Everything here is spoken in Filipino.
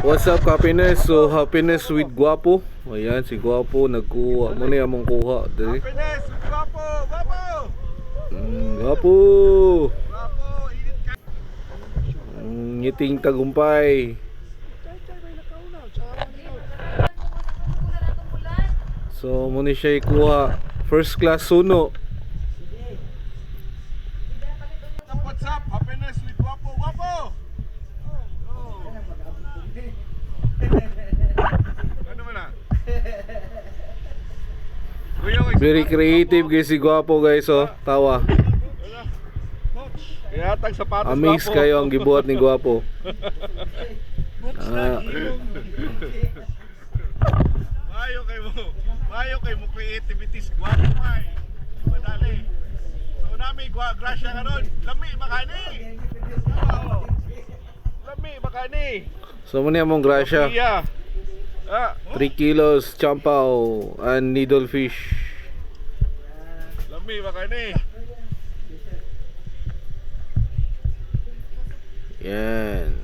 What's up, Happiness? So, Happiness with Guapo. Ayan, si Guapo nagkuha. Muna yung among kuha. Dali. Happiness with Guapo! Guapo! Guapo! Guapo! Init ka! Ngiting tagumpay. So, muna siya ikuha. First class suno. What's up? Happiness with Guapo! Guapo! Ano man na? Very creative guys si Guapo guys, oh. Tawa. Ihatag sapatos Amaze Guapo. kayo ang gibuhat ni Guapo. Mayo kay mo creativities Guapo may. Madali. So nami grasya ka ron. Lami makani. Lami makani. So, muna among grasya. Yeah. 3 kilos champaw and needlefish. Lami makani. Yan.